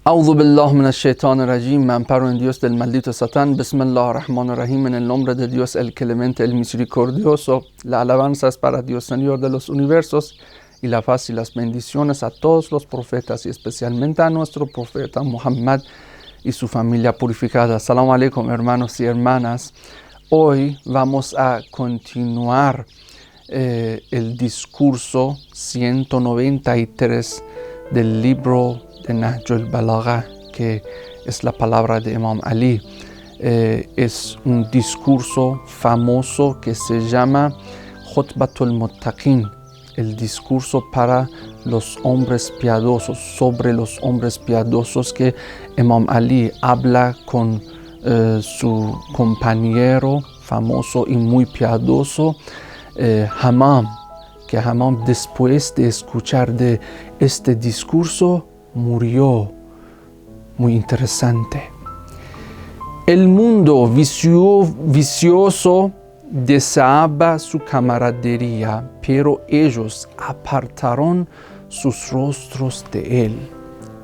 A'udhu billahi minash shaitanir rajim. Me amparo en Dios del maldito Satán. Bismillahirrahmanirrahim. En el nombre de Dios, el clemente, el misericordioso. La alabanza es para Dios, Señor de los universos, y la paz y las bendiciones a todos los profetas y especialmente a nuestro profeta Muhammad y su familia purificada. Assalamu alaikum, hermanos y hermanas. Hoy vamos a continuar el discurso 193 del libro de Nahj al-Balagha, que es la palabra de Imam Ali. Es un discurso famoso que se llama Khutbatul Muttaqin, el discurso para los hombres piadosos, sobre los hombres piadosos, que Imam Ali habla con su compañero famoso y muy piadoso, Hammam, que Hammam, después de escuchar de este discurso, murió. Muy interesante. El mundo vicioso deseaba su camaradería, pero ellos apartaron sus rostros de él.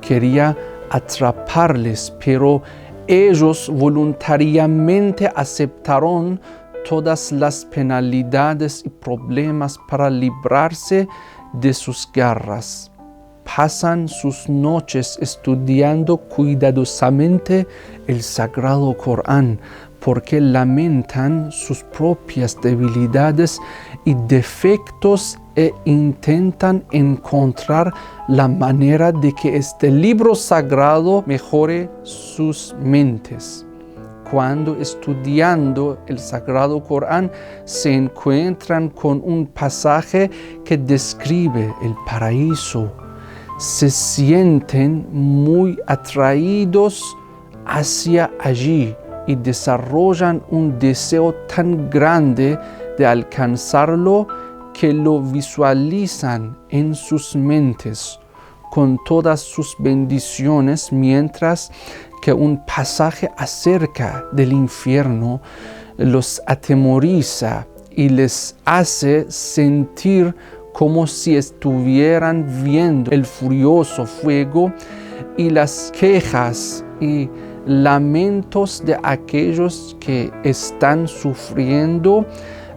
Quería atraparles, pero ellos voluntariamente aceptaron todas las penalidades y problemas para librarse de sus garras. Pasan sus noches estudiando cuidadosamente el Sagrado Corán, porque lamentan sus propias debilidades y defectos e intentan encontrar la manera de que este libro sagrado mejore sus mentes. Cuando estudiando el Sagrado Corán se encuentran con un pasaje que describe el paraíso, se sienten muy atraídos hacia allí y desarrollan un deseo tan grande de alcanzarlo que lo visualizan en sus mentes con todas sus bendiciones, mientras que un pasaje acerca del infierno los atemoriza y les hace sentir como si estuvieran viendo el furioso fuego y las quejas y lamentos de aquellos que están sufriendo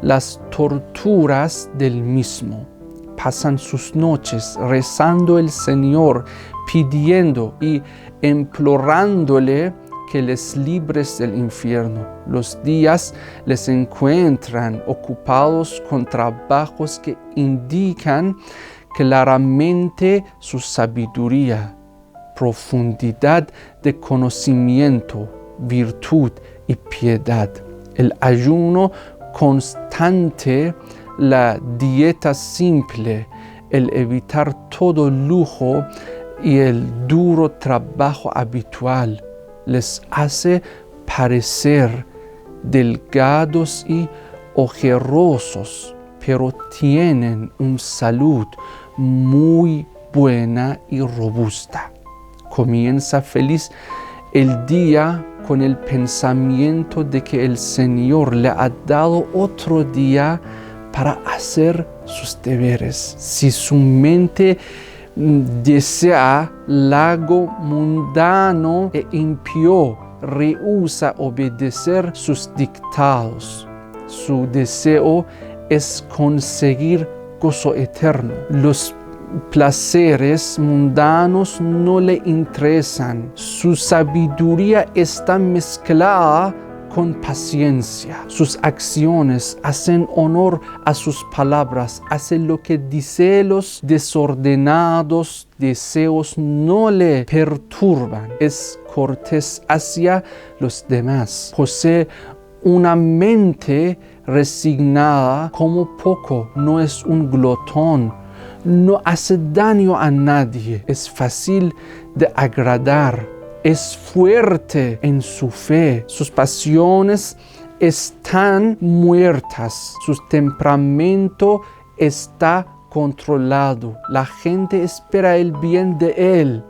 las torturas del mismo. Pasan sus noches rezando al Señor, pidiendo y implorándole que les libres del infierno. Los días les encuentran ocupados con trabajos que indican claramente su sabiduría, profundidad de conocimiento, virtud y piedad. El ayuno constante, la dieta simple, el evitar todo lujo y el duro trabajo habitual les hace parecer delgados y ojerosos, pero tienen una salud muy buena y robusta. Comienza feliz el día con el pensamiento de que el Señor le ha dado otro día para hacer sus deberes. Si su mente desea algo mundano e impío, rehúsa obedecer sus dictados. Su deseo es conseguir gozo eterno. Los placeres mundanos no le interesan. Su sabiduría está mezclada con paciencia. Sus acciones hacen honor a sus palabras. Hace lo que dice. Los desordenados deseos no le perturban. Es cortés hacia los demás. Posee una mente resignada como poco. No es un glotón. No hace daño a nadie. Es fácil de agradar. Es fuerte en su fe. Sus pasiones están muertas. Su temperamento está controlado. La gente espera el bien de él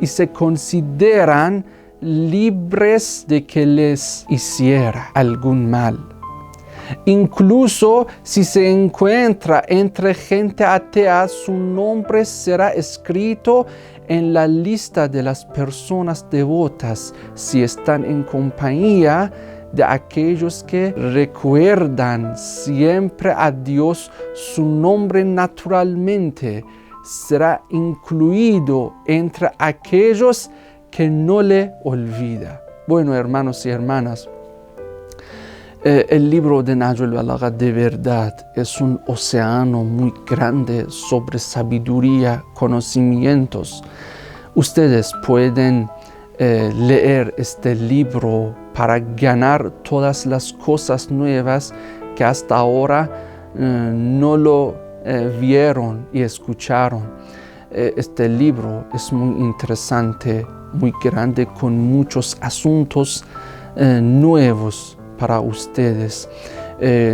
y se consideran libres de que les hiciera algún mal. Incluso si se encuentra entre gente atea, su nombre será escrito en la lista de las personas devotas si están en compañía de aquellos que recuerdan siempre a Dios. Su nombre naturalmente será incluido entre aquellos que no le olvida. Bueno, hermanos y hermanas, el libro de Nahj al-Balagha de verdad es un océano muy grande sobre sabiduría, conocimientos. Ustedes pueden leer este libro para ganar todas las cosas nuevas que hasta ahora no lo vieron y escucharon. Este libro es muy interesante, muy grande, con muchos asuntos nuevos para ustedes.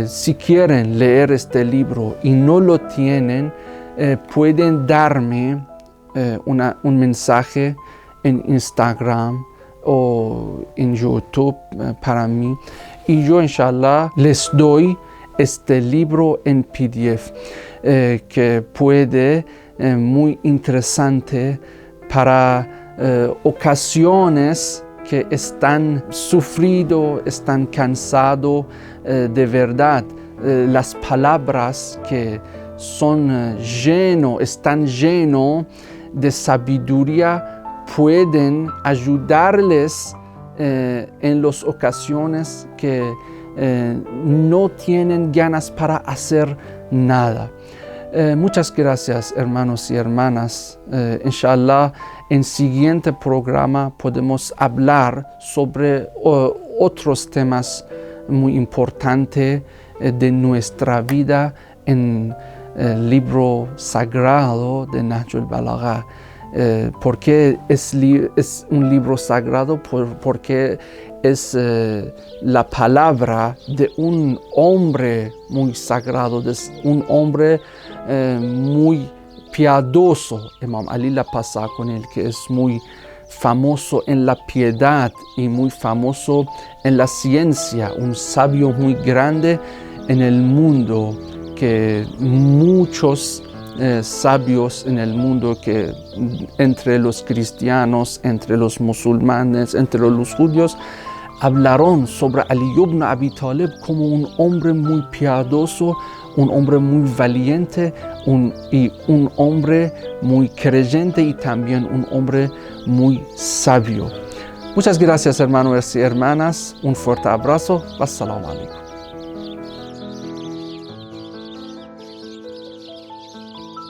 Si quieren leer este libro y no lo tienen, pueden darme un mensaje en Instagram o en YouTube para mí, y yo inshallah les doy este libro en PDF que puede muy interesante para ocasiones que están sufridos, están cansados de verdad. Las palabras que están llenos de sabiduría pueden ayudarles en las ocasiones que no tienen ganas para hacer nada. Muchas gracias, hermanos y hermanas. Inshallah, en siguiente programa podemos hablar sobre otros temas muy importantes de nuestra vida en el libro sagrado de Nahj al-Balagha. ¿Por qué es un libro sagrado? Porque es la palabra de un hombre muy sagrado, de un hombre muy piadoso, Imam Ali al-Pasa, con el que es muy famoso en la piedad y muy famoso en la ciencia, un sabio muy grande en el mundo, que muchos sabios en el mundo, que entre los cristianos, entre los musulmanes, entre los judíos, hablaron sobre Ali ibn Abi Talib como un hombre muy piadoso, un hombre muy valiente, un hombre muy creyente y también un hombre muy sabio. Muchas gracias, hermanos y hermanas. Un fuerte abrazo. Wassalamu alaikum.